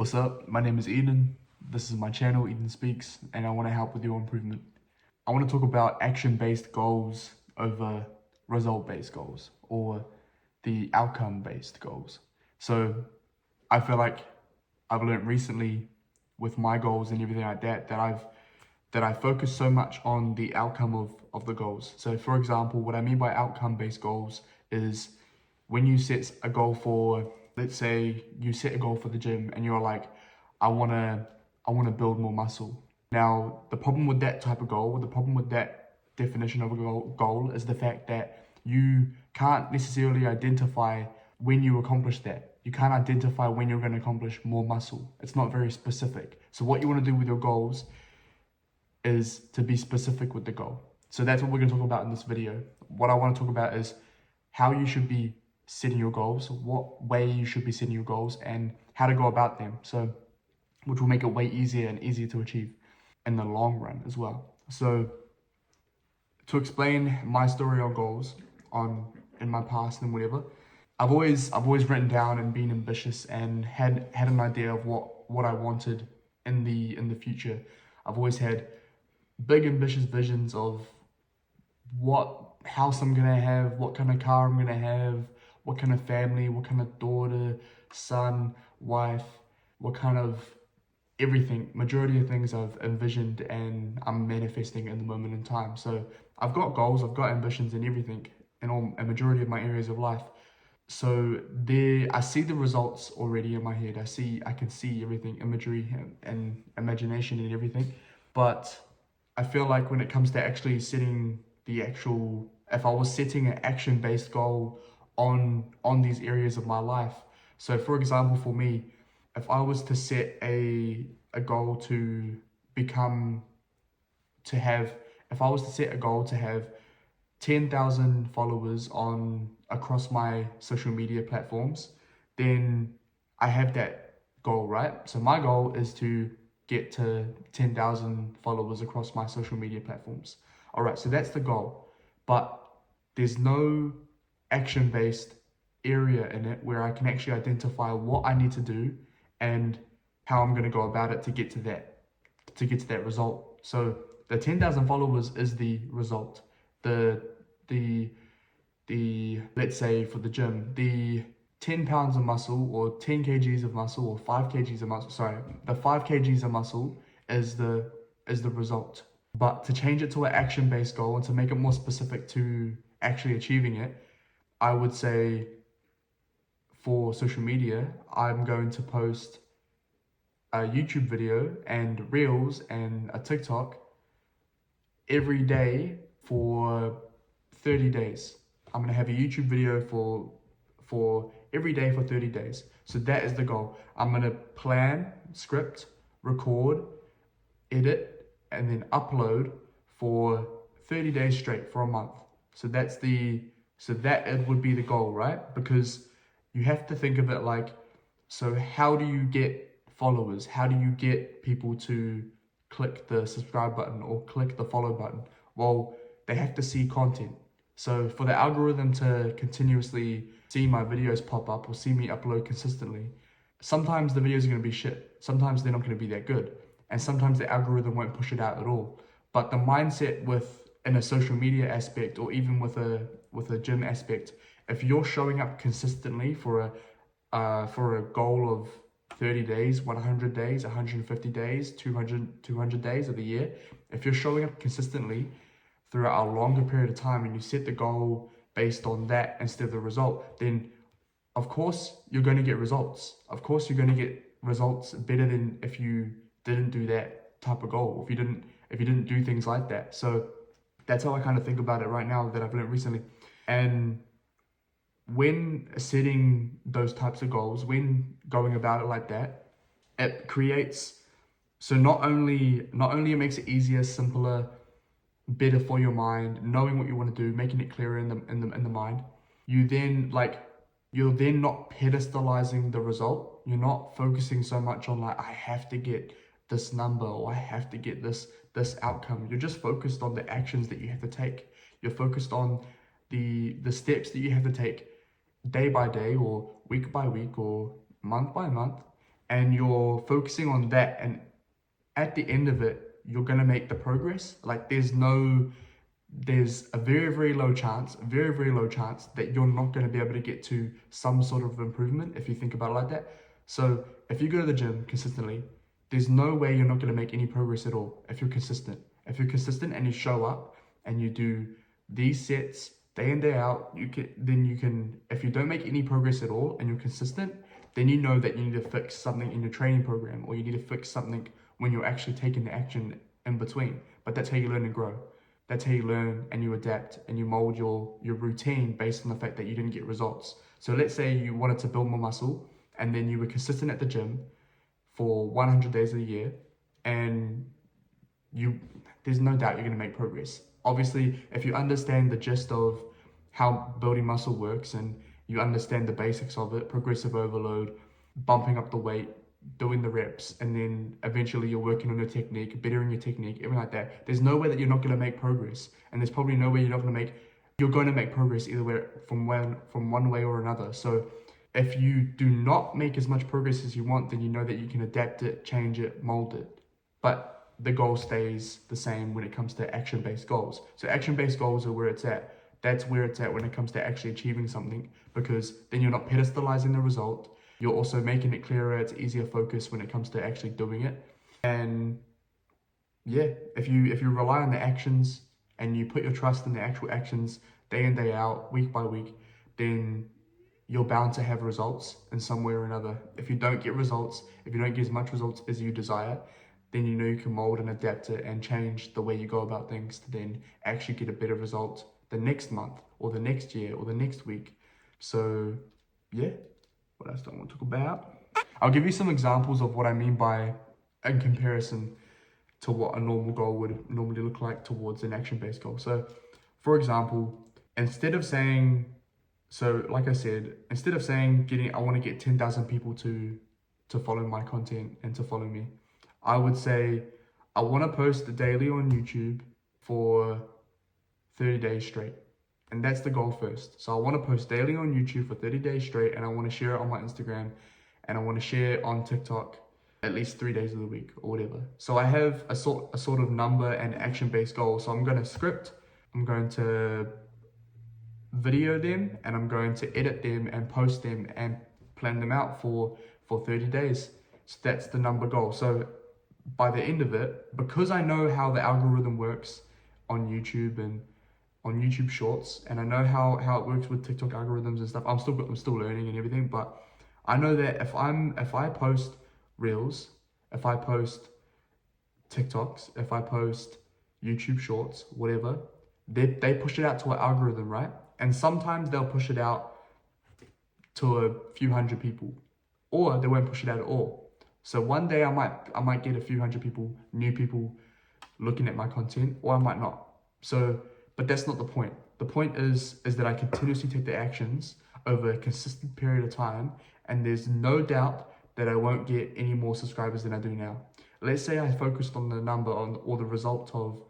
What's up? My name is Eden. This is my channel, Eden Speaks, and I want to help with your improvement. I want to talk about action-based goals over result-based goals or the outcome-based goals. So I feel like I've learned recently with my goals and everything like that that I focus so much on the outcome of the goals. So for example, what I mean by outcome-based goals is when you set a goal for, let's say you set a goal for the gym and you're like, I wanna build more muscle. Now, the problem with that type of goal, the problem with that definition of a goal is the fact that you can't necessarily identify when you accomplish that. You can't identify when you're going to accomplish more muscle. It's not very specific. So what you want to do with your goals is to be specific with the goal. So that's what we're going to talk about in this video. What I want to talk about is how you should be setting your goals, what way you should be setting your goals, and how to go about them. So, which will make it way easier and easier to achieve in the long run as well. So, to explain my story on goals in my past and whatever, I've always written down and been ambitious and had an idea of what I wanted in the future. I've always had big ambitious visions of what house I'm gonna have, what kind of car I'm gonna have, what kind of family, what kind of daughter, son, wife, what kind of everything, majority of things I've envisioned and I'm manifesting in the moment in time. So I've got goals, I've got ambitions and everything in a majority of my areas of life. So I see the results already in my head. I can see everything, imagery and imagination and everything. But I feel like when it comes to actually setting if I was setting an action-based goal on these areas of my life. So for example, for me, if I was to set a goal if I was to set a goal to have 10,000 followers across my social media platforms, then I have that goal, right? So my goal is to get to 10,000 followers across my social media platforms. All right, so that's the goal, but there's no action-based area in it where I can actually identify what I need to do and how I'm going to go about it to get to that result. So the 10,000 followers is the result. The let's say for the gym, the 10 pounds of muscle or 10 kgs of muscle or 5 kgs of muscle, the 5 kgs of muscle is the result. But to change it to an action-based goal and to make it more specific to actually achieving it, I would say for social media, I'm going to post a YouTube video and Reels and a TikTok every day for 30 days. I'm going to have a YouTube video for every day for 30 days. So that is the goal. I'm going to plan, script, record, edit, and then upload for 30 days straight for a month. So that it would be the goal, right? Because you have to think of it like, so how do you get followers? How do you get people to click the subscribe button or click the follow button? Well, they have to see content. So for the algorithm to continuously see my videos pop up or see me upload consistently, sometimes the videos are going to be shit. Sometimes they're not going to be that good. And sometimes the algorithm won't push it out at all. But the mindset in a social media aspect or even with a gym aspect, if you're showing up consistently for a goal of 30 days, 100 days, 150 days, 200 days of the year, if you're showing up consistently throughout a longer period of time and you set the goal based on that instead of the result, then of course you're going to get results. Of course you're going to get results better than if you didn't do that type of goal, if you didn't do things like that. So that's how I kind of think about it right now that I've learned recently. And when setting those types of goals, when going about it like that, it creates, so not only it makes it easier, simpler, better for your mind, knowing what you want to do, making it clearer in the mind, you're then not pedestalizing the result. You're not focusing so much on like, I have to get this number or I have to get this outcome. You're just focused on the actions that you have to take. You're focused on the steps that you have to take day by day or week by week or month by month, and you're focusing on that, and at the end of it, you're gonna make the progress. Like there's a very low chance, very low chance that you're not gonna be able to get to some sort of improvement if you think about it like that. So if you go to the gym consistently, there's no way you're not gonna make any progress at all if you're consistent. If you're consistent and you show up and you do these sets day in, day out, you can, if you don't make any progress at all and you're consistent, then you know that you need to fix something in your training program, or you need to fix something when you're actually taking the action in between. But that's how you learn and grow. That's how you learn and you adapt and you mold your routine based on the fact that you didn't get results. So let's say you wanted to build more muscle and then you were consistent at the gym for 100 days of the year, and there's no doubt you're going to make progress. Obviously, if you understand the gist of how building muscle works and you understand the basics of it, progressive overload, bumping up the weight, doing the reps, and then eventually you're working on your technique, bettering your technique, everything like that, there's no way that you're not going to make progress. And there's probably no way you're going to make progress either way, from one way or another. So if you do not make as much progress as you want, then you know that you can adapt it, change it, mold it. But the goal stays the same when it comes to action-based goals. So action-based goals are where it's at. That's where it's at when it comes to actually achieving something, because then you're not pedestalizing the result. You're also making it clearer. It's easier focus when it comes to actually doing it. And yeah, if you rely on the actions and you put your trust in the actual actions day in, day out, week by week, then you're bound to have results in some way or another. If you don't get results, if you don't get as much results as you desire, then you know you can mold and adapt it and change the way you go about things to then actually get a better result the next month or the next year or the next week. So yeah, what else do I want to talk about? I'll give you some examples of what I mean by in comparison to what a normal goal would normally look like towards an action-based goal. So for example, instead of saying, like I said, instead of saying I want to get 10,000 people to follow my content and to follow me, I would say I want to post daily on YouTube for 30 days straight. And that's the goal first. So I want to post daily on YouTube for 30 days straight, and I want to share it on my Instagram, and I want to share it on TikTok at least 3 days of the week or whatever. So I have a sort of number and action-based goal. So I'm going to script, I'm going to video them, and I'm going to edit them and post them and plan them out for 30 days. So that's the number goal. So by the end of it, because I know how the algorithm works on YouTube and on YouTube Shorts, and I know how it works with TikTok algorithms and stuff, I'm still learning and everything, but I know that if I post Reels, if I post TikToks, if I post YouTube Shorts, whatever, they push it out to an algorithm, right? And sometimes they'll push it out to a few hundred people, or they won't push it out at all. So one day I might get a few hundred people, new people looking at my content, or I might not. So, but that's not the point. The point is that I continuously take the actions over a consistent period of time, and there's no doubt that I won't get any more subscribers than I do now. Let's say I focused on the number or the result of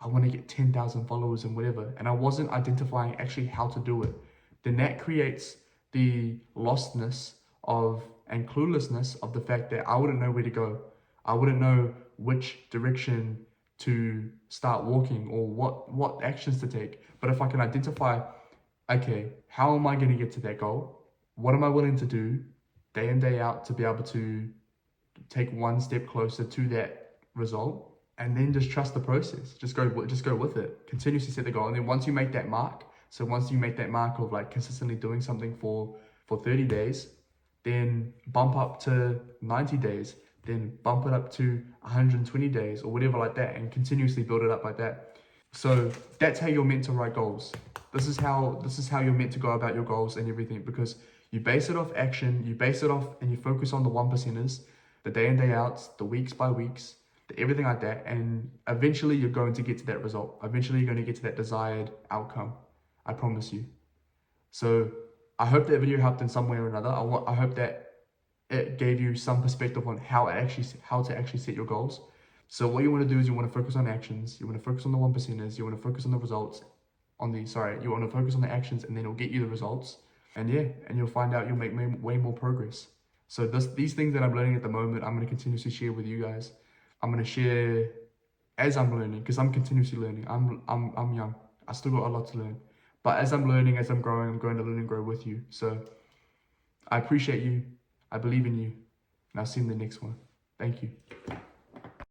I want to get 10,000 followers and whatever, and I wasn't identifying actually how to do it. Then that creates the lostness and cluelessness of the fact that I wouldn't know where to go. I wouldn't know which direction to start walking or what actions to take. But if I can identify, okay, how am I going to get to that goal? What am I willing to do day in, day out to be able to take one step closer to that result? And then just trust the process. Just go with it. Continuously set the goal. And then once you make that mark, so once you make that mark of like consistently doing something for 30 days, then bump up to 90 days, then bump it up to 120 days or whatever like that, and continuously build it up like that. So that's how you're meant to write goals. This is how you're meant to go about your goals and everything, because you base it off action, you base it off and you focus on the 1%ers, the day in, day outs, the weeks by weeks, everything like that, and eventually you're going to get to that result. Eventually you're going to get to that desired outcome. I promise you. So I hope that video helped in some way or another. I hope that it gave you some perspective on how to actually set your goals. So what you want to do is you want to focus on actions. You want to focus on the 1%ers. You want to focus on the results. You want to focus on the actions, and then it'll get you the results. And yeah, and you'll find out you'll make way more progress. So these things that I'm learning at the moment, I'm going to continuously share with you guys. I'm going to share as I'm learning, because I'm continuously learning. I'm young. I still got a lot to learn. But as I'm learning, as I'm growing, I'm going to learn and grow with you. So I appreciate you. I believe in you. And I'll see you in the next one. Thank you.